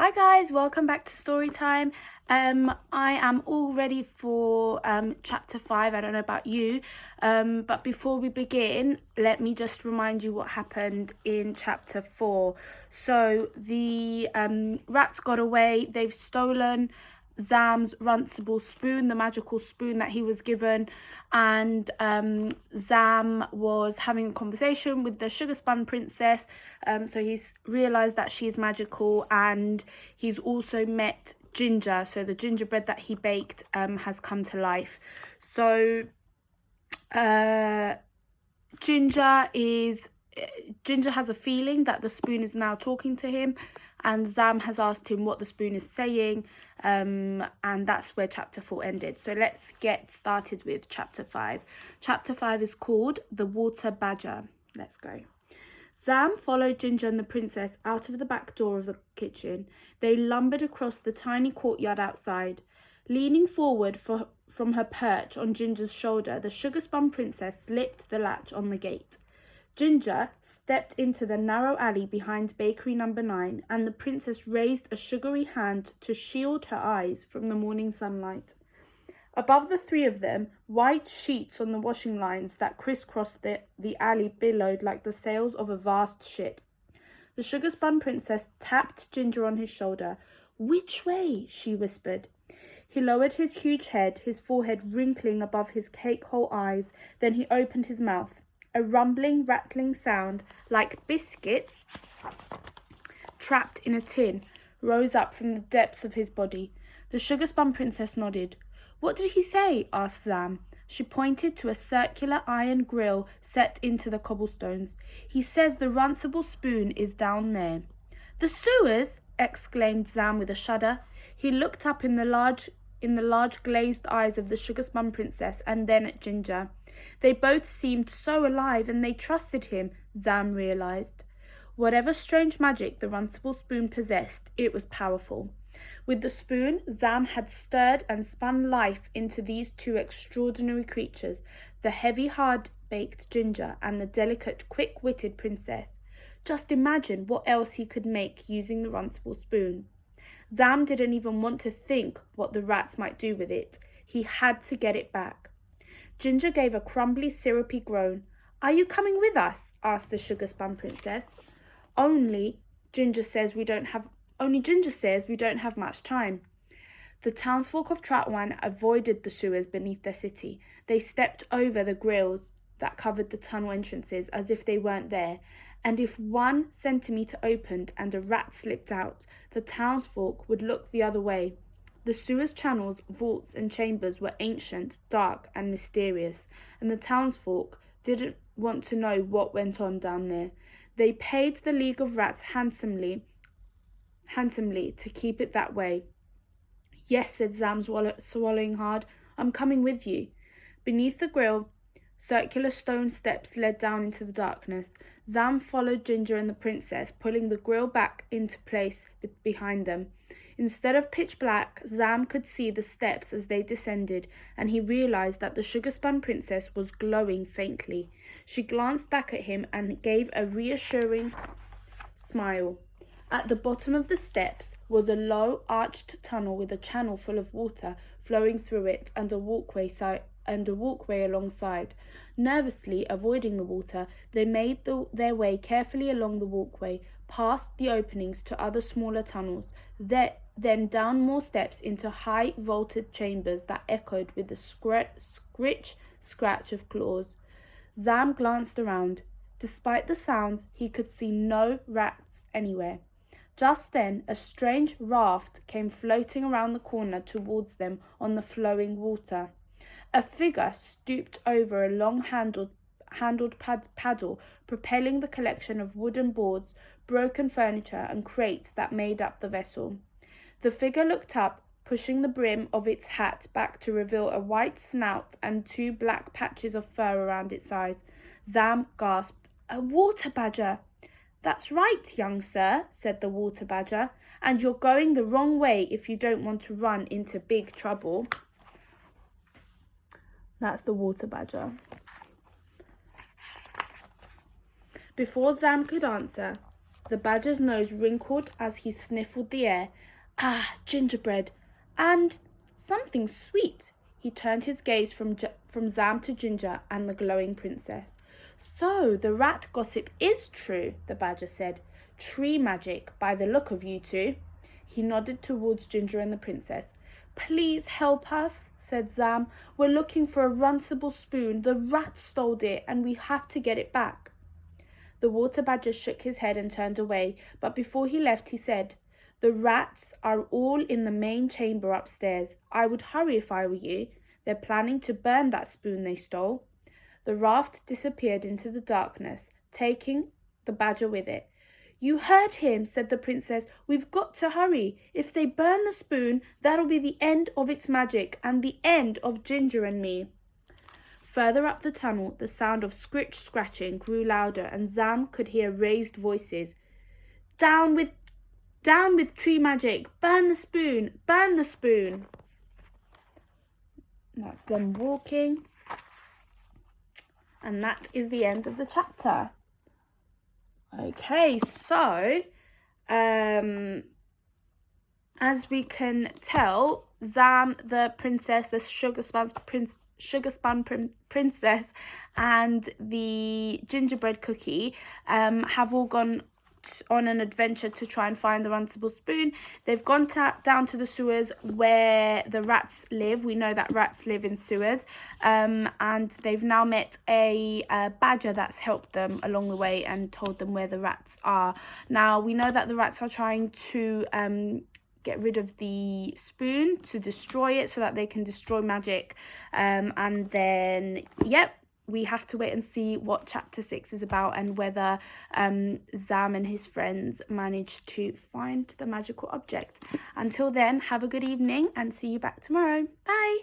Hi guys, welcome back to story time. I am all ready for chapter 5. I don't know about you, but before we begin, let me just remind you what happened in chapter 4. So the rats got away. They've stolen Zam's runcible spoon, the magical spoon that he was given, and Zam was having a conversation with the sugar spun princess. So he's realized that she's magical, and he's also met Ginger. So the gingerbread that he baked has come to life. So Ginger has a feeling that the spoon is now talking to him, and Zam has asked him what the spoon is saying, and that's where chapter 4 ended. So let's get started with chapter 5. Chapter 5 is called The Water Badger. Let's go. Zam followed Ginger and the princess out of the back door of the kitchen. They lumbered across the tiny courtyard outside. Leaning forward from her perch on Ginger's shoulder, the sugar-spun princess slipped the latch on the gate. Ginger stepped into the narrow alley behind bakery number 9, and the princess raised a sugary hand to shield her eyes from the morning sunlight. Above the three of them, white sheets on the washing lines that crisscrossed the alley billowed like the sails of a vast ship. The sugar-spun princess tapped Ginger on his shoulder. "Which way?" she whispered. He lowered his huge head, his forehead wrinkling above his cake-hole eyes. Then he opened his mouth. A rumbling, rattling sound, like biscuits trapped in a tin, rose up from the depths of his body. The sugar-spun princess nodded. "What did he say?" asked Zam. She pointed to a circular iron grill set into the cobblestones. "He says the runcible spoon is down there." "The sewers!" exclaimed Zam with a shudder. He looked up in the large glazed eyes of the sugar-spun princess, and then at Ginger. They both seemed so alive, and they trusted him, Zam realized. Whatever strange magic the runcible spoon possessed, it was powerful. With the spoon, Zam had stirred and spun life into these two extraordinary creatures, the heavy, hard-baked Ginger and the delicate, quick-witted princess. Just imagine what else he could make using the runcible spoon. Zam didn't even want to think what the rats might do with it. He had to get it back. Ginger gave a crumbly, syrupy groan. "Are you coming with us?" asked the sugar-spun princess. Only Ginger says we don't have much time." The townsfolk of Tratwan avoided the sewers beneath their city. They stepped over the grills that covered the tunnel entrances as if they weren't there, and if 1 centimetre opened and a rat slipped out, the townsfolk would look the other way. The sewers' channels, vaults and chambers were ancient, dark and mysterious, and the townsfolk didn't want to know what went on down there. They paid the League of Rats handsomely to keep it that way. "Yes," said Zam, swallowing hard. "I'm coming with you." Beneath the grill, circular stone steps led down into the darkness. Zam followed Ginger and the princess, pulling the grill back into place behind them. Instead of pitch black, Zam could see the steps as they descended, and he realized that the sugar-spun princess was glowing faintly. She glanced back at him and gave a reassuring smile. At the bottom of the steps was a low, arched tunnel with a channel full of water flowing through it and a walkway alongside. Nervously avoiding the water, they made their way carefully along the walkway, past the openings to other smaller tunnels, then down more steps into high vaulted chambers that echoed with the scratch of claws. Zam glanced around. Despite the sounds, he could see no rats anywhere. Just then, a strange raft came floating around the corner towards them on the flowing water. A figure stooped over a long-handled paddle, propelling the collection of wooden boards, broken furniture, and crates that made up the vessel. The figure looked up, pushing the brim of its hat back to reveal a white snout and 2 black patches of fur around its eyes. Zam gasped. "A water badger!" "That's right, young sir," said the water badger, "and you're going the wrong way if you don't want to run into big trouble." That's the water badger. Before Zam could answer, The badger's nose wrinkled as he sniffled the air. Ah, gingerbread, and something sweet. He turned his gaze from Zam to Ginger and the glowing princess. So the rat gossip is true, the badger said. Tree magic, by the look of you two. He nodded towards Ginger and the princess. Please help us, said Zam. We're looking for a runcible spoon. The rat stole it and we have to get it back. The water badger shook his head and turned away, but before he left he said, The rats are all in the main chamber upstairs. I would hurry if I were you. They're planning to burn that spoon they stole. The raft disappeared into the darkness, taking the badger with it. You heard him, said the princess. We've got to hurry. If they burn the spoon, that'll be the end of its magic and the end of Ginger and me. Further up the tunnel, the sound of scratching grew louder, and Zam could hear raised voices. Down with tree magic! Burn the spoon! Burn the spoon! That's them walking. And that is the end of the chapter. Okay, so as we can tell, Zam, the princess, the sugar spun princess, and the gingerbread cookie have all gone on an adventure to try and find the runcible spoon. They've gone down to the sewers where the rats live. We know that rats live in sewers, and they've now met a badger that's helped them along the way and told them where the rats are. Now we know that the rats are trying to get rid of the spoon, to destroy it so that they can destroy magic, and then we have to wait and see what chapter 6 is about and whether Zam and his friends manage to find the magical object. Until then, have a good evening and see you back tomorrow. Bye.